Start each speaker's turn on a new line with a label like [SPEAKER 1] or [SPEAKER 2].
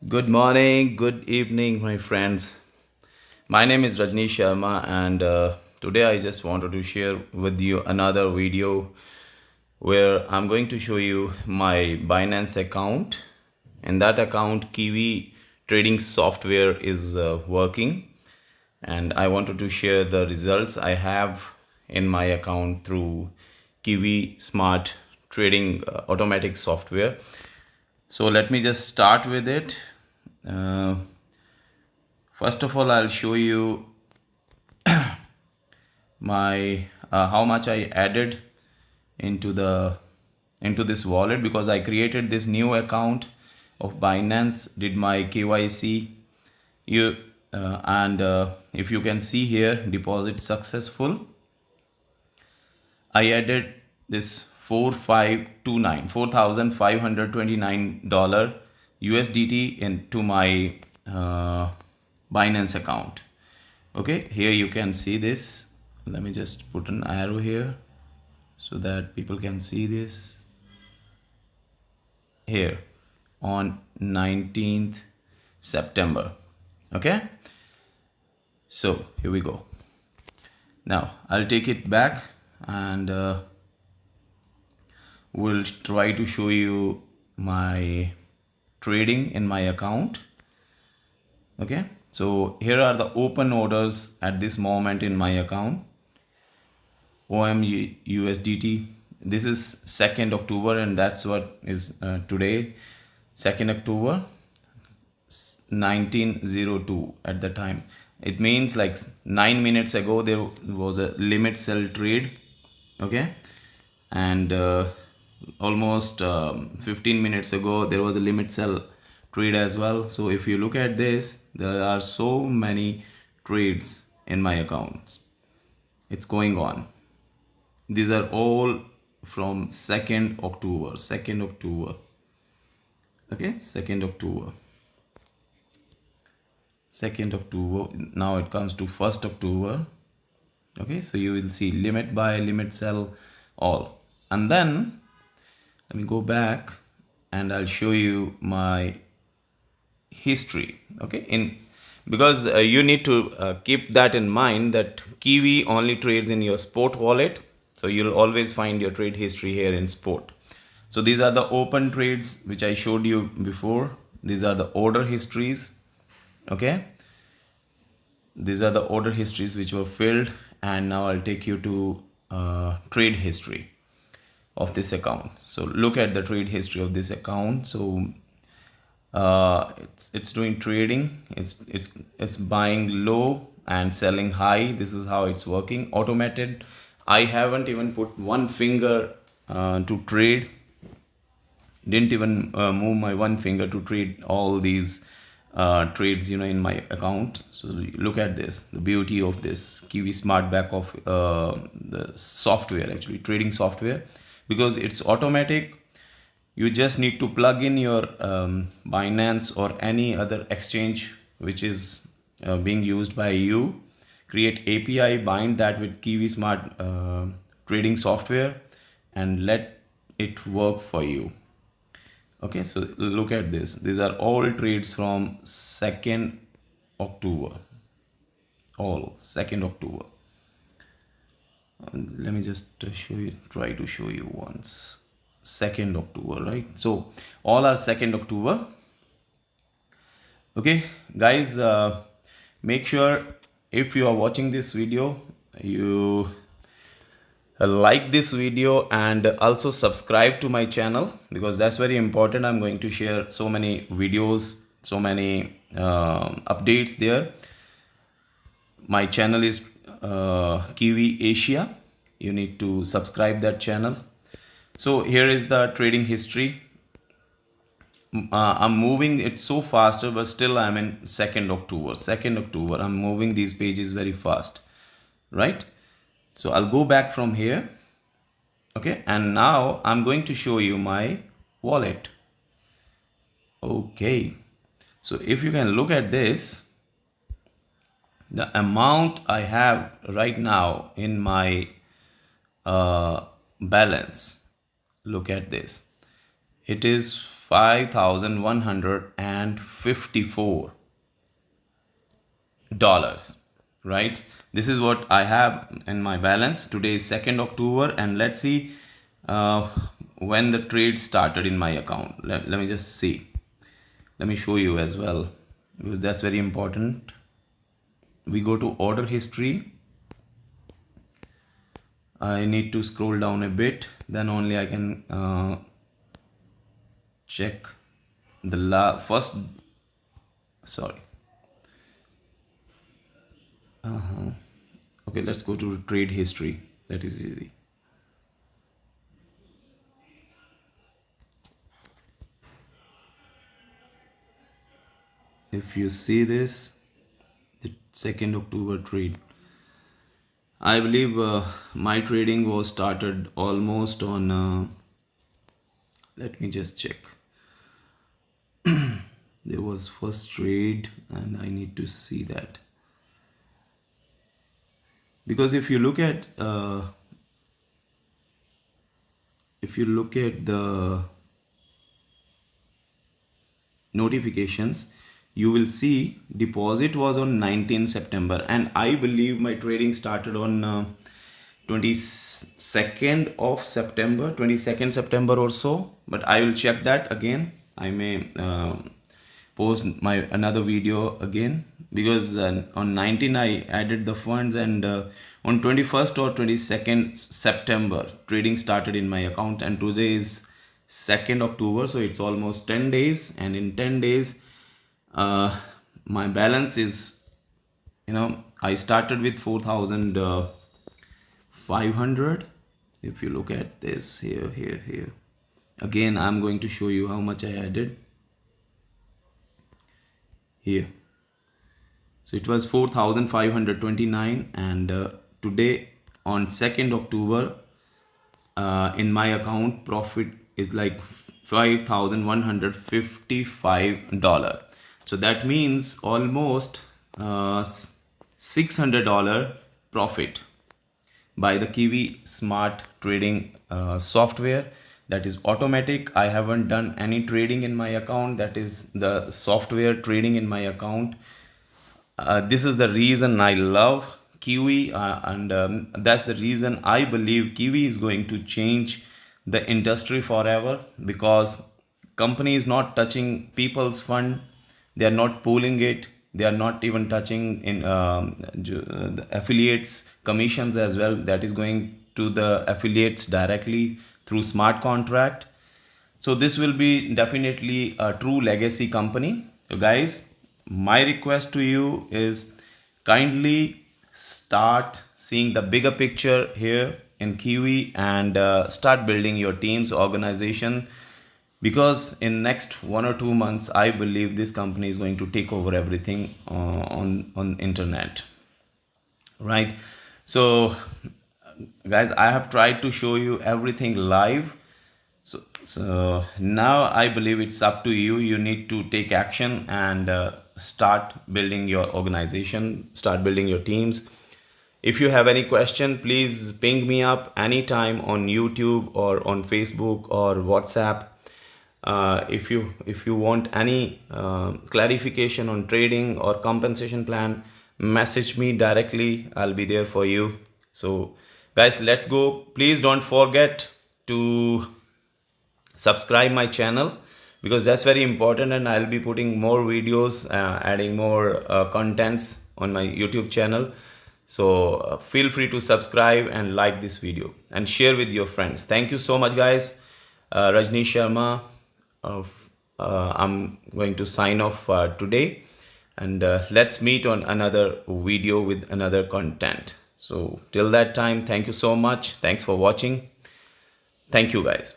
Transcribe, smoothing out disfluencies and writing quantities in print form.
[SPEAKER 1] Good morning, good evening, my friends. My name is Rajnish Sharma, and today I just wanted to share with you another video where I'm going to show you my Binance account. In that account, Kiwi trading software is working, and I wanted to share the results I have in my account through Kiwi Smart Trading automatic software. So let me just start with it. Uh, First of all, I'll show you my how much I added into the into this wallet because I created this new account of Binance, did my KYC. You and If you can see here, deposit successful. I added this 4529 $4,529 USDT into my Binance account. Okay, here you can see this. Let me just put an arrow here so that people can see this here on 19th September. Okay, so here we go. Now I'll take it back and we'll try to show you my trading in my account. Okay, so here are the open orders at this moment in my account. OMG USDT. This is 2nd October, and that's what is today, 2nd October 1902 at the time. It means like 9 minutes ago there was a limit sell trade. Okay, and almost 15 minutes ago there was a limit sell trade as well. So if you look at this, there are so many trades in my accounts. It's going on. These are all from 2nd October. 2nd October. Okay, 2nd October. 2nd October. Now it comes to 1st October. Okay, so you will see limit buy, limit sell, all. And then let me go back and I'll show you my history. Okay, in because you need to keep that in mind that Kiwi only trades in your sport wallet. So you'll always find your trade history here in sport. So these are the open trades which I showed you before. These are the order histories. Okay, these are the order histories which were filled, and now I'll take you to trade history of this account. So look at the trade history of this account. So it's doing trading. It's buying low and selling high. This is how it's working. Automated. I haven't even put one finger to trade. Didn't even move my one finger to trade all these trades, in my account. So look at this, the beauty of this Kiwi Smart back of the software, actually trading software, because it's automatic. You just need to plug in your Binance or any other exchange which is being used by you, create API, bind that with Kiwi Smart trading software, and let it work for you. Okay, so look at this. These are all trades from 2nd October. All 2nd October. Let me just try to show you once. 2nd October, right? So all are 2nd October. Okay, guys, make sure if you are watching this video, you like this video and also subscribe to my channel, because that's very important. I'm going to share so many videos, so many updates there. My channel is Kiwi Asia. You need to subscribe that channel. So here is the trading history. I'm moving it so faster, but still I'm in 2nd October. 2nd October. I'm moving these pages very fast, right? So I'll go back from here. Okay, and now I'm going to show you my wallet. Okay, so if you can look at this, the amount I have right now in my balance, look at this. It is $5,154, right? This is what I have in my balance. Today is 2nd October, and let's see when the trade started in my account. Let me just see. Let me show you as well, because that's very important. We go to order history. I need to scroll down a bit, then only I can check the first. Sorry. Okay, let's go to trade history. That is easy. If you see this, the 2nd October trade, I believe my trading was started almost on let me just check. There was first trade, and I need to see that, because if you look at the notifications, you will see deposit was on 19 September, and I believe my trading started on 22nd of September, 22nd September or so, but I will check that again. I may post my another video again, because on 19 I added the funds, and on 21st or 22nd September trading started in my account, and today is 2nd October, so it's almost 10 days, and in 10 days my balance is, I started with 4,500. If you look at this here again, I'm going to show you how much I added here. So it was 4,529, and today on 2nd October in my account profit is like $5,155. So that means almost $600 profit by the Kiwi Smart Trading software. That is automatic. I haven't done any trading in my account. That is the software trading in my account. This is the reason I love Kiwi, and that's the reason I believe Kiwi is going to change the industry forever, because company is not touching people's fund. They are not pooling it. They are not even touching in the affiliates commissions as well. That is going to the affiliates directly through smart contract. So this will be definitely a true legacy company. So guys, my request to you is kindly start seeing the bigger picture here in Kiwi, and start building your teams, organization, because in next 1 or 2 months I believe this company is going to take over everything on internet, right? So guys, I have tried to show you everything live. So now I believe it's up to you. You need to take action and start building your organization, start building your teams. If you have any question, please ping me up anytime on YouTube or on Facebook or WhatsApp. If you want any clarification on trading or compensation plan, message me directly. I'll be there for you. So guys, let's go. Please don't forget to subscribe my channel, because that's very important, and I'll be putting more videos, adding more contents on my YouTube channel. So feel free to subscribe and like this video and share with your friends. Thank you so much guys. Rajnish Sharma, I'm going to sign off today, and let's meet on another video with another content. So till that time, thank you so much. Thanks for watching. Thank you guys.